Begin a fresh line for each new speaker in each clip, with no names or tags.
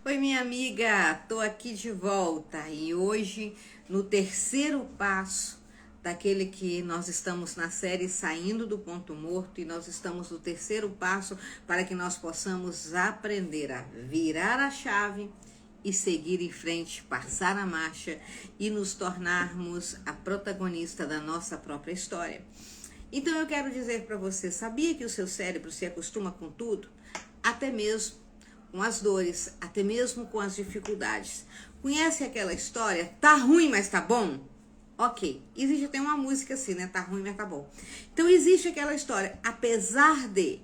Oi, minha amiga, tô aqui de volta e hoje no terceiro passo daquele que nós estamos na série Saindo do Ponto Morto e nós estamos no terceiro passo para que nós possamos aprender a virar a chave e seguir em frente, passar a marcha e nos tornarmos a protagonista da nossa própria história. Então eu quero dizer para você, sabia que o seu cérebro se acostuma com tudo? Até mesmo com as dores, até mesmo com as dificuldades. Conhece aquela história? Tá ruim, mas tá bom? Ok, existe até uma música assim, né? Tá ruim, mas tá bom. Então existe aquela história, apesar de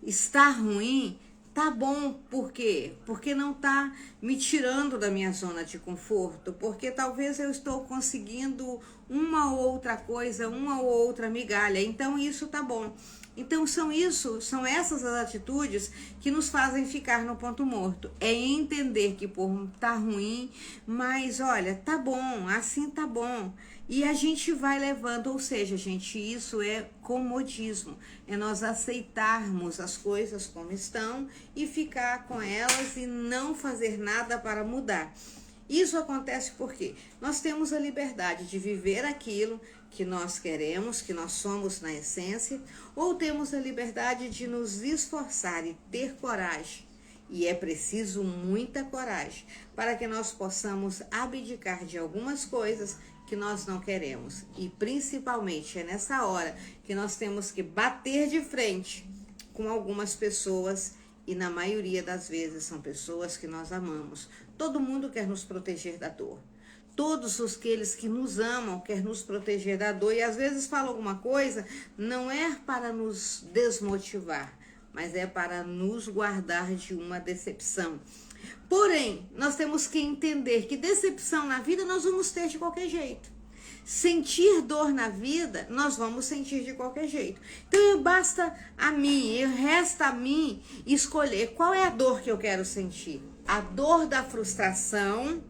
estar ruim, tá bom. Por quê? Porque não tá me tirando da minha zona de conforto, porque talvez eu estou conseguindo uma ou outra coisa, uma ou outra migalha, então isso tá bom. Então são essas as atitudes que nos fazem ficar no ponto morto. É entender que por tá ruim, mas olha, tá bom, assim tá bom. E a gente vai levando, ou seja, gente, isso é comodismo. É nós aceitarmos as coisas como estão e ficar com elas e não fazer nada para mudar. Isso acontece porque nós temos a liberdade de viver aquilo que nós queremos, que nós somos na essência, ou temos a liberdade de nos esforçar e ter coragem. E é preciso muita coragem para que nós possamos abdicar de algumas coisas que nós não queremos. E principalmente é nessa hora que nós temos que bater de frente com algumas pessoas e na maioria das vezes são pessoas que nós amamos. Todo mundo quer nos proteger da dor. Todos aqueles que nos amam querem nos proteger da dor e às vezes falam alguma coisa, não é para nos desmotivar, mas é para nos guardar de uma decepção. Porém, nós temos que entender que decepção na vida nós vamos ter de qualquer jeito. Sentir dor na vida, nós vamos sentir de qualquer jeito. Então, basta a mim, resta a mim escolher qual é a dor que eu quero sentir. A dor da frustração,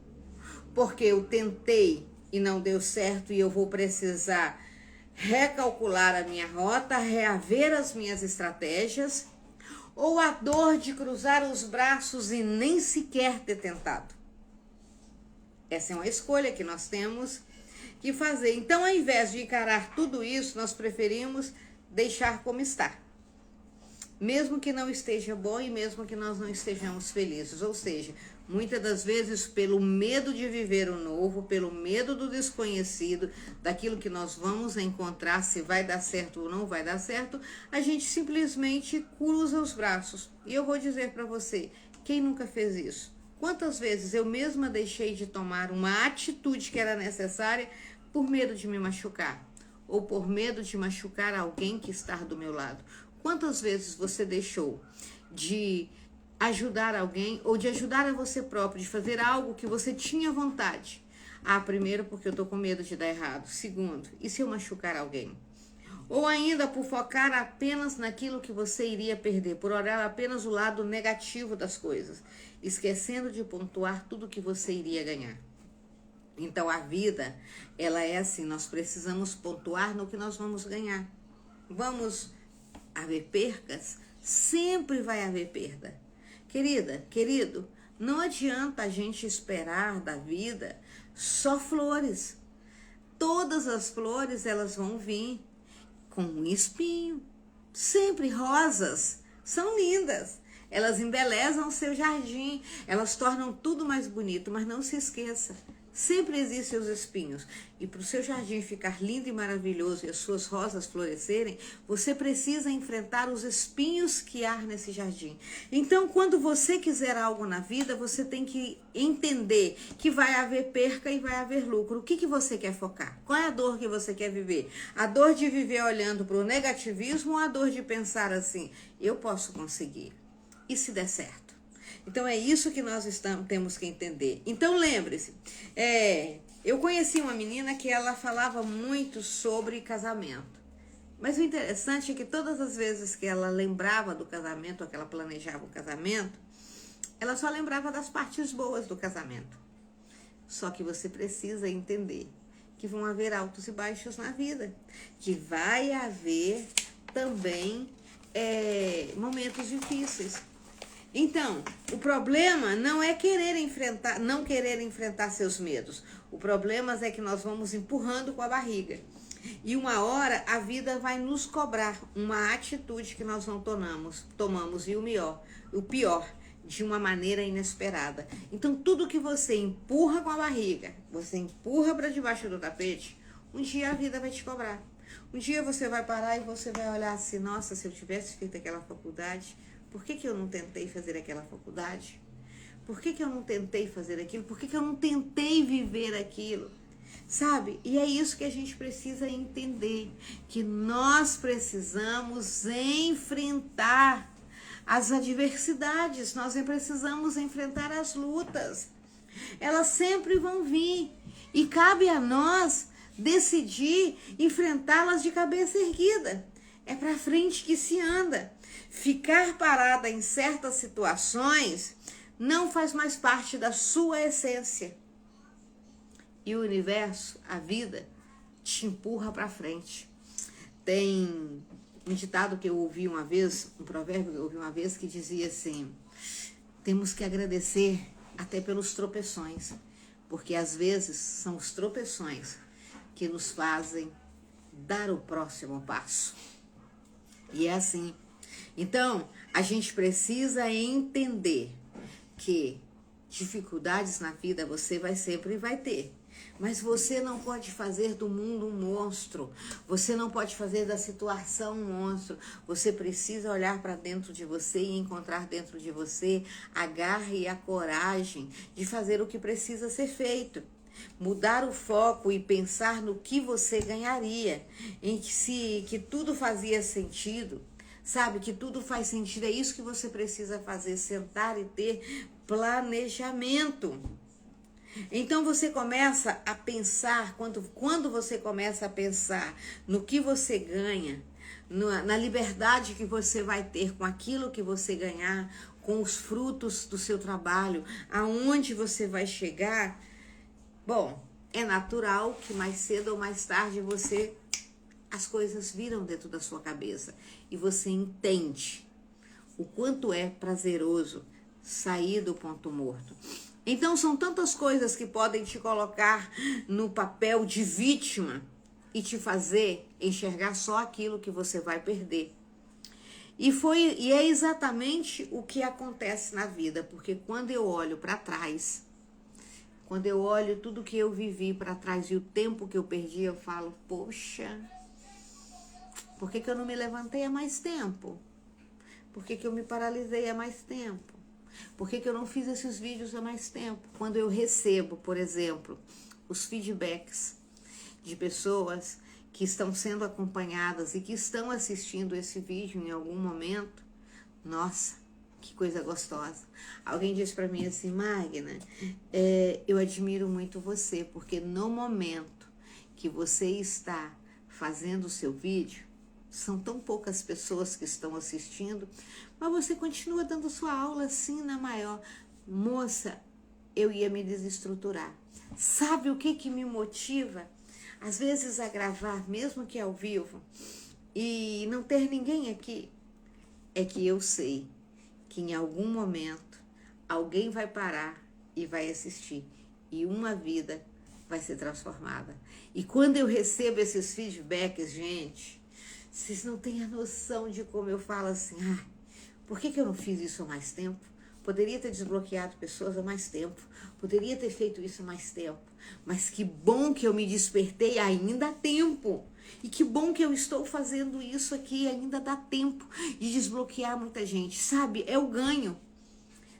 porque eu tentei e não deu certo e eu vou precisar recalcular a minha rota, reaver as minhas estratégias, ou a dor de cruzar os braços e nem sequer ter tentado. Essa é uma escolha que nós temos que fazer. Então, ao invés de encarar tudo isso, nós preferimos deixar como está. Mesmo que não esteja bom e mesmo que nós não estejamos felizes. Ou seja, muitas das vezes pelo medo de viver o novo, pelo medo do desconhecido, daquilo que nós vamos encontrar, se vai dar certo ou não vai dar certo, a gente simplesmente cruza os braços. E eu vou dizer para você, quem nunca fez isso? Quantas vezes eu mesma deixei de tomar uma atitude que era necessária por medo de me machucar? Ou por medo de machucar alguém que está do meu lado? Quantas vezes você deixou de ajudar alguém ou de ajudar a você próprio, de fazer algo que você tinha vontade? Ah, primeiro porque eu tô com medo de dar errado. Segundo, e se eu machucar alguém? Ou ainda por focar apenas naquilo que você iria perder, por olhar apenas o lado negativo das coisas, esquecendo de pontuar tudo que você iria ganhar. Então a vida, ela é assim, nós precisamos pontuar no que nós vamos ganhar. Vamos haver percas? Sempre vai haver perda. Querida, querido, não adianta a gente esperar da vida só flores. Todas as flores, elas vão vir com um espinho. Sempre rosas. São lindas. Elas embelezam o seu jardim. Elas tornam tudo mais bonito. Mas não se esqueça. Sempre existem os espinhos. E para o seu jardim ficar lindo e maravilhoso e as suas rosas florescerem, você precisa enfrentar os espinhos que há nesse jardim. Então, quando você quiser algo na vida, você tem que entender que vai haver perca e vai haver lucro. O que você quer focar? Qual é a dor que você quer viver? A dor de viver olhando para o negativismo ou a dor de pensar assim, eu posso conseguir? E se der certo? Então é isso que nós temos que entender. Então lembre-se, eu conheci uma menina que ela falava muito sobre casamento. Mas o interessante é que todas as vezes que ela lembrava do casamento, ou que ela planejava o casamento, ela só lembrava das partes boas do casamento. Só que você precisa entender que vão haver altos e baixos na vida. Que vai haver também momentos difíceis. Então, o problema não é não querer enfrentar seus medos. O problema é que nós vamos empurrando com a barriga. E uma hora a vida vai nos cobrar uma atitude que nós não tomamos. E o pior, de uma maneira inesperada. Então, tudo que você empurra com a barriga, você empurra para debaixo do tapete, um dia a vida vai te cobrar. Um dia você vai parar e você vai olhar assim, nossa, se eu tivesse feito aquela faculdade, por que eu não tentei fazer aquela faculdade? Por que eu não tentei fazer aquilo? Por que eu não tentei viver aquilo? Sabe? E é isso que a gente precisa entender, que nós precisamos enfrentar as adversidades, nós precisamos enfrentar as lutas. Elas sempre vão vir e cabe a nós decidir enfrentá-las de cabeça erguida. É para frente que se anda. Ficar parada em certas situações não faz mais parte da sua essência. E o universo, a vida, te empurra para frente. Tem um ditado que eu ouvi uma vez, um provérbio que eu ouvi uma vez, que dizia assim: temos que agradecer até pelos tropeções, porque às vezes são os tropeções que nos fazem dar o próximo passo. E é assim. Então, a gente precisa entender que dificuldades na vida você sempre vai ter. Mas você não pode fazer do mundo um monstro. Você não pode fazer da situação um monstro. Você precisa olhar para dentro de você e encontrar dentro de você a garra e a coragem de fazer o que precisa ser feito. Mudar o foco e pensar no que você ganharia, em que tudo fazia sentido. Sabe, que tudo faz sentido. É isso que você precisa fazer, sentar e ter planejamento. Então você começa a pensar, quando você começa a pensar no que você ganha, na liberdade que você vai ter com aquilo que você ganhar, com os frutos do seu trabalho, aonde você vai chegar, bom, é natural que mais cedo ou mais tarde as coisas viram dentro da sua cabeça e você entende o quanto é prazeroso sair do ponto morto. Então são tantas coisas que podem te colocar no papel de vítima e te fazer enxergar só aquilo que você vai perder. E é exatamente o que acontece na vida, porque quando eu olho para trás, quando eu olho tudo que eu vivi para trás e o tempo que eu perdi, eu falo, poxa, por que eu não me levantei há mais tempo? Por que eu me paralisei há mais tempo? Por que eu não fiz esses vídeos há mais tempo? Quando eu recebo, por exemplo, os feedbacks de pessoas que estão sendo acompanhadas e que estão assistindo esse vídeo em algum momento, nossa, que coisa gostosa. Alguém disse para mim assim, Magna, eu admiro muito você, porque no momento que você está fazendo o seu vídeo, são tão poucas pessoas que estão assistindo, mas você continua dando sua aula assim na maior. Moça, eu ia me desestruturar. Sabe o que me motiva? Às vezes a gravar, mesmo que ao vivo, e não ter ninguém aqui, é que eu sei que em algum momento alguém vai parar e vai assistir, e uma vida vai ser transformada. E quando eu recebo esses feedbacks, gente, vocês não têm a noção de como eu falo assim, por que eu não fiz isso há mais tempo? Poderia ter desbloqueado pessoas há mais tempo, poderia ter feito isso há mais tempo, mas que bom que eu me despertei, ainda há tempo. E que bom que eu estou fazendo isso aqui, ainda dá tempo de desbloquear muita gente. Sabe, é o ganho.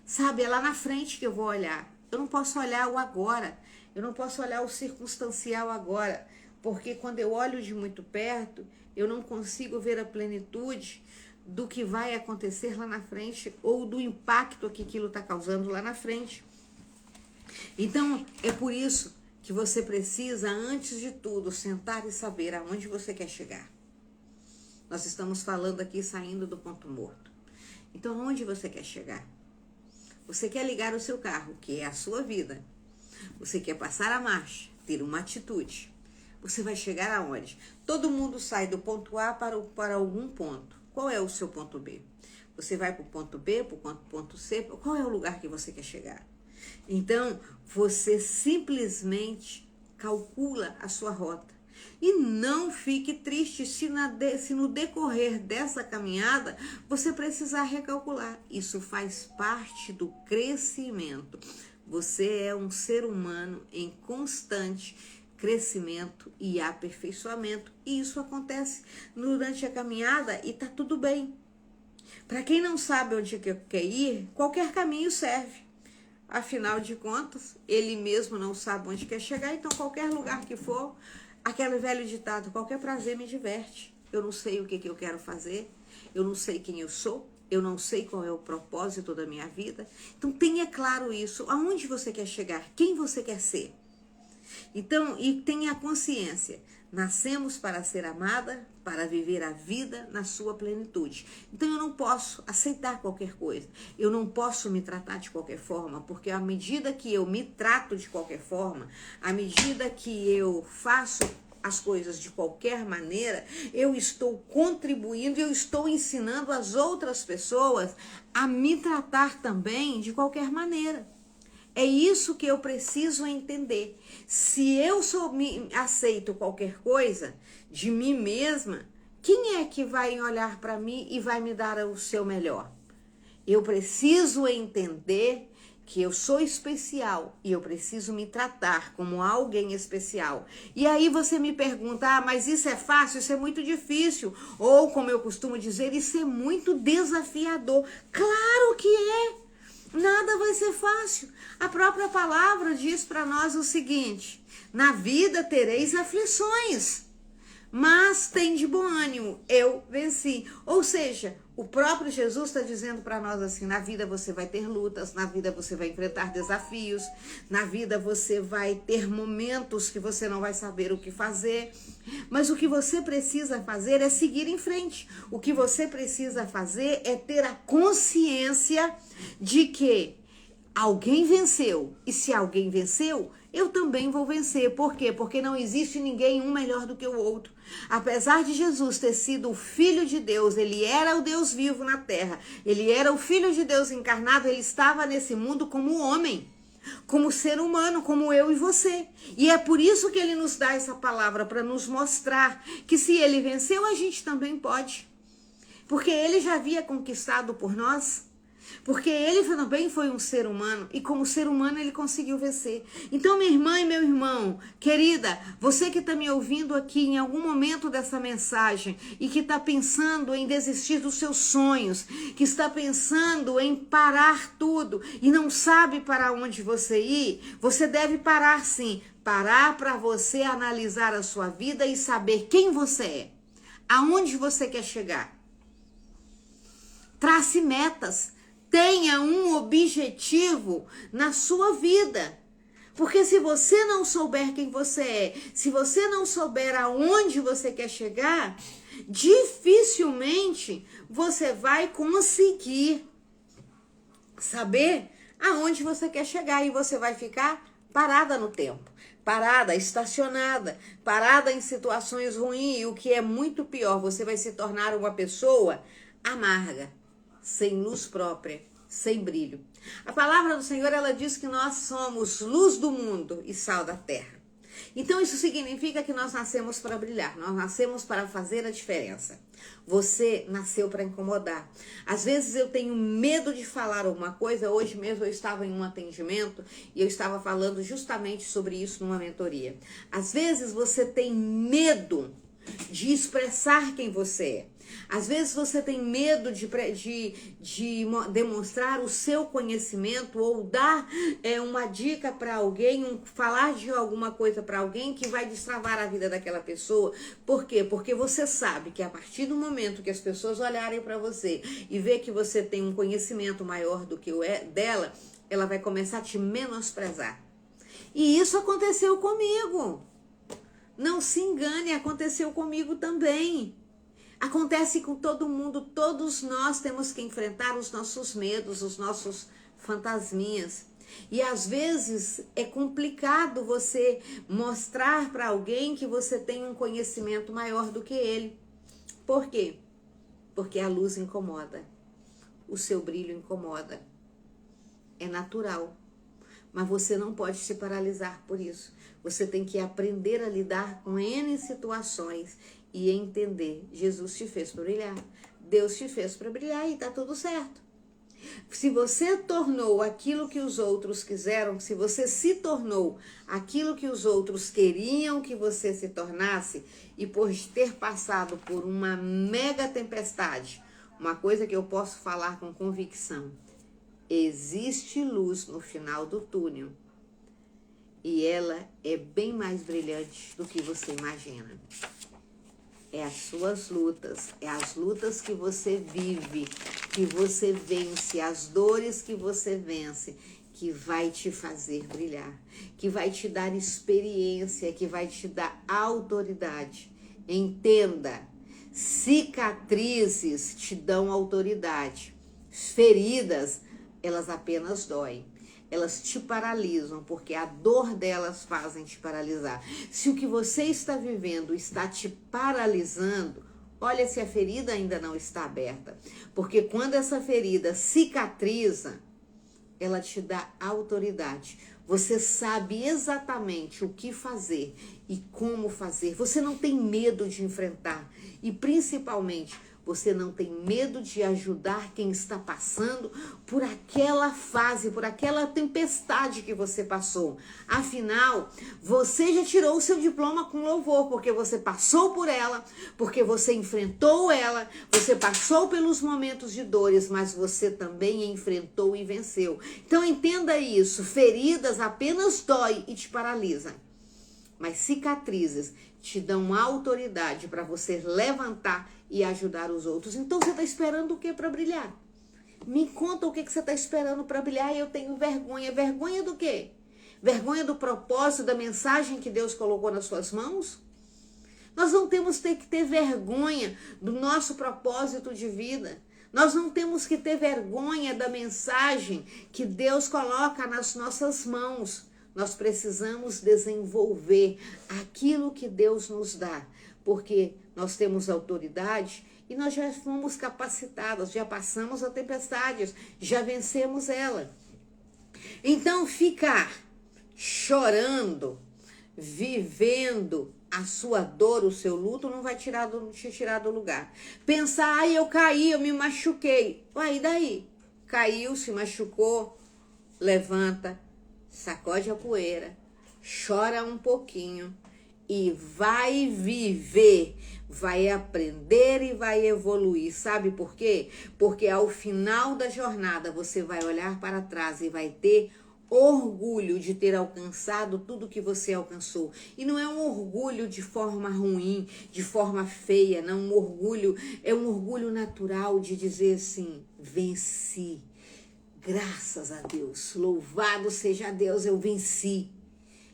Sabe, é lá na frente que eu vou olhar. Eu não posso olhar o agora, eu não posso olhar o circunstancial agora, porque quando eu olho de muito perto, eu não consigo ver a plenitude do que vai acontecer lá na frente ou do impacto que aquilo está causando lá na frente. Então, é por isso que você precisa, antes de tudo, sentar e saber aonde você quer chegar. Nós estamos falando aqui saindo do ponto morto. Então, aonde você quer chegar? Você quer ligar o seu carro, que é a sua vida. Você quer passar a marcha, ter uma atitude. Você vai chegar aonde? Todo mundo sai do ponto A para algum ponto. Qual é o seu ponto B? Você vai para o ponto B, para o ponto C, qual é o lugar que você quer chegar? Então, você simplesmente calcula a sua rota. E não fique triste se no decorrer dessa caminhada você precisar recalcular. Isso faz parte do crescimento. Você é um ser humano em constante crescimento e aperfeiçoamento. E isso acontece durante a caminhada e tá tudo bem. Para quem não sabe onde quer ir, qualquer caminho serve. Afinal de contas, ele mesmo não sabe onde quer chegar, então qualquer lugar que for, aquele velho ditado, qualquer prazer me diverte. Eu não sei o que eu quero fazer, eu não sei quem eu sou, eu não sei qual é o propósito da minha vida. Então tenha claro isso, aonde você quer chegar, quem você quer ser. Então, e tenha consciência, nascemos para ser amada, para viver a vida na sua plenitude. Então eu não posso aceitar qualquer coisa, eu não posso me tratar de qualquer forma, porque à medida que eu me trato de qualquer forma, à medida que eu faço as coisas de qualquer maneira, eu estou contribuindo, eu estou ensinando as outras pessoas a me tratar também de qualquer maneira. É isso que eu preciso entender. Se eu aceito qualquer coisa de mim mesma, quem é que vai olhar para mim e vai me dar o seu melhor? Eu preciso entender que eu sou especial e eu preciso me tratar como alguém especial. E aí você me pergunta, mas isso é fácil? Isso é muito difícil. Ou, como eu costumo dizer, isso é muito desafiador. Claro que é. Nada vai ser fácil. A própria palavra diz para nós o seguinte: na vida tereis aflições, mas tem de bom ânimo, eu venci. Ou seja, o próprio Jesus está dizendo para nós assim: na vida você vai ter lutas, na vida você vai enfrentar desafios, na vida você vai ter momentos que você não vai saber o que fazer, mas o que você precisa fazer é seguir em frente. O que você precisa fazer é ter a consciência de que alguém venceu, e se alguém venceu, eu também vou vencer. Por quê? Porque não existe ninguém um melhor do que o outro. Apesar de Jesus ter sido o Filho de Deus, ele era o Deus vivo na terra, ele era o Filho de Deus encarnado, ele estava nesse mundo como homem, como ser humano, como eu e você. E é por isso que ele nos dá essa palavra, para nos mostrar que se ele venceu, a gente também pode. Porque ele já havia conquistado por nós. Porque ele também foi um ser humano e como ser humano ele conseguiu vencer. Então, minha irmã e meu irmão, querida, você que está me ouvindo aqui em algum momento dessa mensagem e que está pensando em desistir dos seus sonhos, que está pensando em parar tudo e não sabe para onde você ir, você deve parar sim. Parar para você analisar a sua vida e saber quem você é, aonde você quer chegar. Trace metas. Tenha um objetivo na sua vida. Porque se você não souber quem você é, se você não souber aonde você quer chegar, dificilmente você vai conseguir saber aonde você quer chegar e você vai ficar parada no tempo, parada, estacionada, parada em situações ruins, e o que é muito pior, você vai se tornar uma pessoa amarga, sem luz própria, sem brilho. A palavra do Senhor, ela diz que nós somos luz do mundo e sal da terra. Então isso significa que nós nascemos para brilhar, nós nascemos para fazer a diferença. Você nasceu para incomodar. Às vezes eu tenho medo de falar alguma coisa. Hoje mesmo eu estava em um atendimento e eu estava falando justamente sobre isso numa mentoria. Às vezes você tem medo de expressar quem você é. Às vezes você tem medo de demonstrar o seu conhecimento ou dar uma dica para alguém, falar de alguma coisa para alguém que vai destravar a vida daquela pessoa. Por quê? Porque você sabe que a partir do momento que as pessoas olharem para você e ver que você tem um conhecimento maior do que o dela, ela vai começar a te menosprezar. E isso aconteceu comigo. Não se engane, aconteceu comigo também. Acontece com todo mundo, todos nós temos que enfrentar os nossos medos, os nossos fantasminhas. E às vezes é complicado você mostrar para alguém que você tem um conhecimento maior do que ele. Por quê? Porque a luz incomoda. o seu brilho incomoda. É natural. Mas você não pode se paralisar por isso. Você tem que aprender a lidar com N situações e entender. Jesus te fez para brilhar. Deus te fez para brilhar e tá tudo certo. Se você tornou aquilo que os outros quiseram, se você se tornou aquilo que os outros queriam que você se tornasse, e por ter passado por uma mega tempestade, uma coisa que eu posso falar com convicção, existe luz no final do túnel. E ela é bem mais brilhante do que você imagina. É as suas lutas, é as lutas que você vive, que você vence, as dores que você vence, que vai te fazer brilhar, que vai te dar experiência, que vai te dar autoridade. Entenda, cicatrizes te dão autoridade, feridas, elas apenas doem. Elas te paralisam, porque a dor delas fazem te paralisar. Se o que você está vivendo está te paralisando, olha se a ferida ainda não está aberta. Porque quando essa ferida cicatriza, ela te dá autoridade. Você sabe exatamente o que fazer e como fazer. Você não tem medo de enfrentar. E principalmente, você não tem medo de ajudar quem está passando por aquela fase, por aquela tempestade que você passou. Afinal, você já tirou o seu diploma com louvor, porque você passou por ela, porque você enfrentou ela, você passou pelos momentos de dores, mas você também enfrentou e venceu. Então entenda isso, feridas apenas dói e te paralisam. Mas cicatrizes te dão autoridade para você levantar e ajudar os outros. Então você está esperando o que para brilhar? Me conta o que você está esperando para brilhar e eu tenho vergonha. Vergonha do quê? Vergonha do propósito, da mensagem que Deus colocou nas suas mãos? Nós não temos que ter vergonha do nosso propósito de vida. Nós não temos que ter vergonha da mensagem que Deus coloca nas nossas mãos. Nós precisamos desenvolver aquilo que Deus nos dá, porque nós temos autoridade e nós já fomos capacitados, já passamos a tempestade, já vencemos ela. Então ficar chorando, vivendo a sua dor, o seu luto, não vai te tirar do lugar. Pensar, eu caí, eu me machuquei. Aí daí? Caiu, se machucou, levanta, sacode a poeira, chora um pouquinho e vai viver, vai aprender e vai evoluir. Sabe por quê? Porque ao final da jornada você vai olhar para trás e vai ter orgulho de ter alcançado tudo que você alcançou. E não é um orgulho de forma ruim, de forma feia, não, um orgulho, é um orgulho natural de dizer assim, venci. Graças a Deus, louvado seja Deus, eu venci.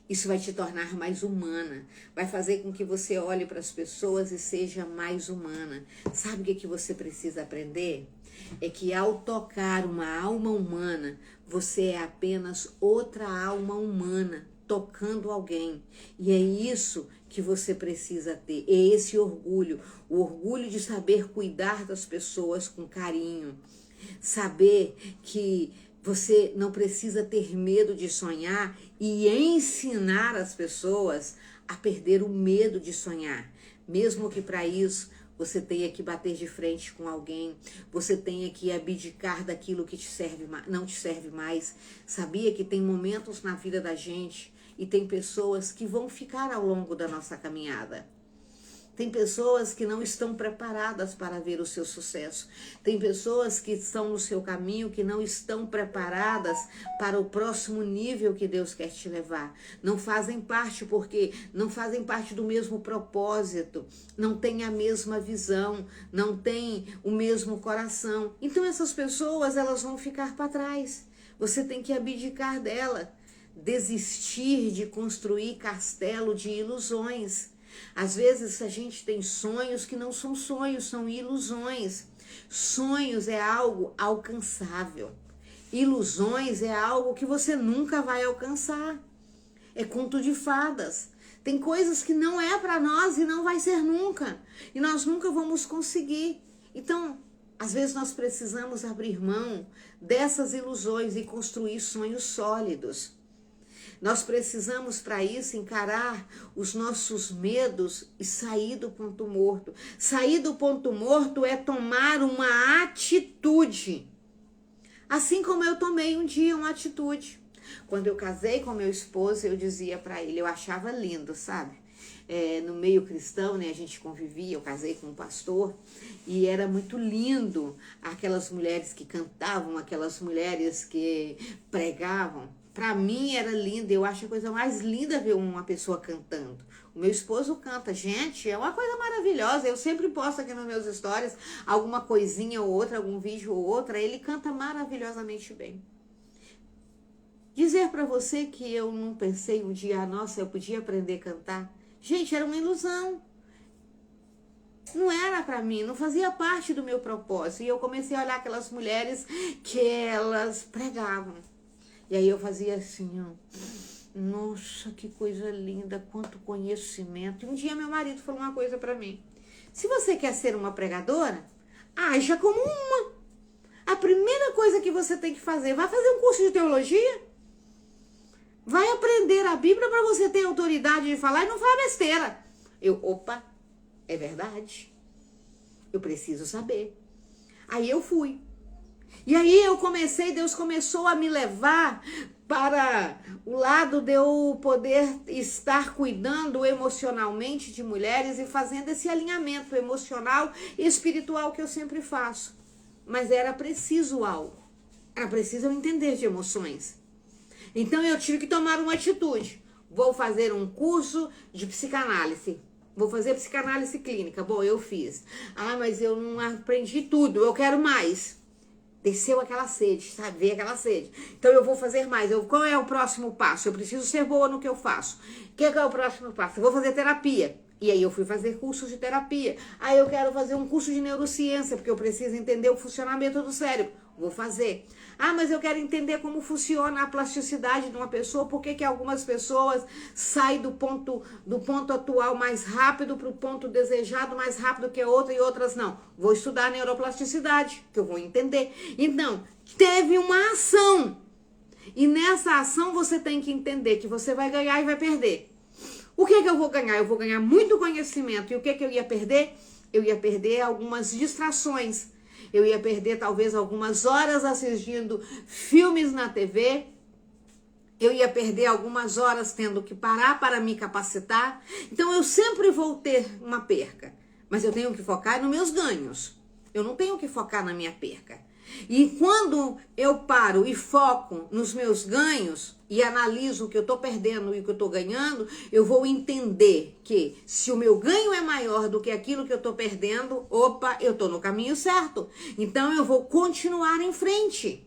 Isso vai te tornar mais humana, vai fazer com que você olhe para as pessoas e seja mais humana. Sabe o que você precisa aprender? É que ao tocar uma alma humana, você é apenas outra alma humana tocando alguém. E é isso que você precisa ter, é esse orgulho, o orgulho de saber cuidar das pessoas com carinho. Saber que você não precisa ter medo de sonhar e ensinar as pessoas a perder o medo de sonhar. Mesmo que para isso você tenha que bater de frente com alguém, você tenha que abdicar daquilo que não te serve mais. Sabia que tem momentos na vida da gente e tem pessoas que vão ficar ao longo da nossa caminhada. Tem pessoas que não estão preparadas para ver o seu sucesso. Tem pessoas que estão no seu caminho que não estão preparadas para o próximo nível que Deus quer te levar. Não fazem parte porque não fazem parte do mesmo propósito, não têm a mesma visão, não têm o mesmo coração. Então essas pessoas, elas vão ficar para trás. Você tem que abdicar dela, desistir de construir castelo de ilusões. Às vezes a gente tem sonhos que não são sonhos, são ilusões. Sonhos é algo alcançável. Ilusões é algo que você nunca vai alcançar. É conto de fadas. Tem coisas que não é para nós e não vai ser nunca. E nós nunca vamos conseguir. Então, Às vezes nós precisamos abrir mão dessas ilusões e construir sonhos sólidos. Nós precisamos, para isso, encarar os nossos medos e sair do ponto morto. Sair do ponto morto é tomar uma atitude. Assim como eu tomei um dia uma atitude. Quando eu casei com meu esposo, eu dizia para ele, eu achava lindo, sabe? No meio cristão, né, a gente convivia, eu casei com um pastor, e era muito lindo aquelas mulheres que cantavam, aquelas mulheres que pregavam. Para mim era lindo, eu acho a coisa mais linda ver uma pessoa cantando. O meu esposo canta, gente, é uma coisa maravilhosa. Eu sempre posto aqui nos meus stories alguma coisinha ou outra, algum vídeo ou outra, ele canta maravilhosamente bem. Dizer para você que eu não pensei um dia, nossa, eu podia aprender a cantar. Gente, era uma ilusão. Não era para mim, não fazia parte do meu propósito. E eu comecei a olhar aquelas mulheres que elas pregavam. E aí eu fazia assim, ó, nossa, que coisa linda, quanto conhecimento. E um dia meu marido falou uma coisa para mim. Se você quer ser uma pregadora, haja como uma. A primeira coisa que você tem que fazer, vai fazer um curso de teologia. Vai aprender a Bíblia para você ter autoridade de falar e não falar besteira. Opa, é verdade. Eu preciso saber. Aí eu fui. E aí eu comecei, Deus começou a me levar para o lado de eu poder estar cuidando emocionalmente de mulheres e fazendo esse alinhamento emocional e espiritual que eu sempre faço. Mas era preciso algo. Era preciso eu entender de emoções. Então eu tive que tomar uma atitude. Vou fazer um curso de psicanálise. Vou fazer psicanálise clínica. Bom, eu fiz. Ah, mas eu não aprendi tudo, eu quero mais. Desceu aquela sede, sabe? Veio aquela sede. Então eu vou fazer mais. Qual é o próximo passo? Eu preciso ser boa no que eu faço. O que é o próximo passo? Eu vou fazer terapia. E aí eu fui fazer cursos de terapia. Aí eu quero fazer um curso de neurociência, porque eu preciso entender o funcionamento do cérebro. Vou fazer. Ah, mas eu quero entender como funciona a plasticidade de uma pessoa, por que algumas pessoas saem do ponto atual mais rápido para o ponto desejado mais rápido que a outra e outras não. Vou estudar neuroplasticidade, que eu vou entender. Então, teve uma ação. E nessa ação você tem que entender que você vai ganhar e vai perder. O que eu vou ganhar? Eu vou ganhar muito conhecimento. E o que eu ia perder? Eu ia perder algumas distrações. Eu ia perder talvez algumas horas assistindo filmes na TV. Eu ia perder algumas horas tendo que parar para me capacitar. Então eu sempre vou ter uma perca. Mas eu tenho que focar nos meus ganhos. Eu não tenho que focar na minha perca. E quando eu paro e foco nos meus ganhos e analiso o que eu estou perdendo e o que eu estou ganhando, eu vou entender que se o meu ganho é maior do que aquilo que eu estou perdendo, opa, eu estou no caminho certo. Então eu vou continuar em frente.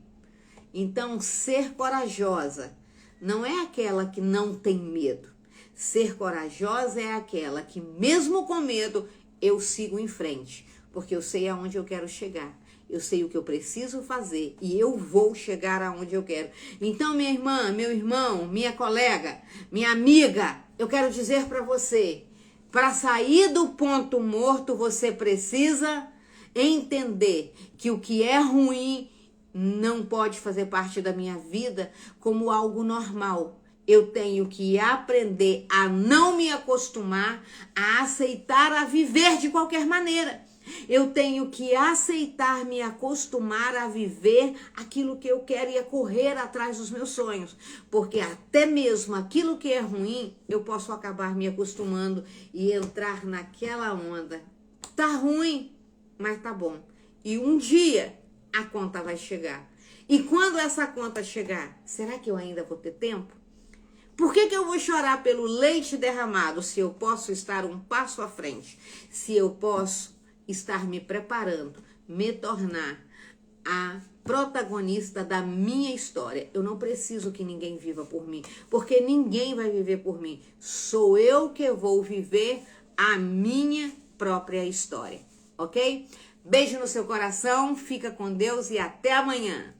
Então ser corajosa não é aquela que não tem medo. Ser corajosa é aquela que mesmo com medo eu sigo em frente, porque eu sei aonde eu quero chegar. Eu sei o que eu preciso fazer e eu vou chegar aonde eu quero. Então, minha irmã, meu irmão, minha colega, minha amiga, eu quero dizer para você, para sair do ponto morto, você precisa entender que o que é ruim não pode fazer parte da minha vida como algo normal. Eu tenho que aprender a não me acostumar, a aceitar, a viver de qualquer maneira. Eu tenho que aceitar, me acostumar a viver aquilo que eu quero e a correr atrás dos meus sonhos. Porque até mesmo aquilo que é ruim, eu posso acabar me acostumando e entrar naquela onda. Tá ruim, mas tá bom. E um dia a conta vai chegar. E quando essa conta chegar, será que eu ainda vou ter tempo? Por que eu vou chorar pelo leite derramado se eu posso estar um passo à frente? Se eu posso estar me preparando, me tornar a protagonista da minha história. Eu não preciso que ninguém viva por mim, porque ninguém vai viver por mim. Sou eu que vou viver a minha própria história, ok? Beijo no seu coração, fica com Deus e até amanhã.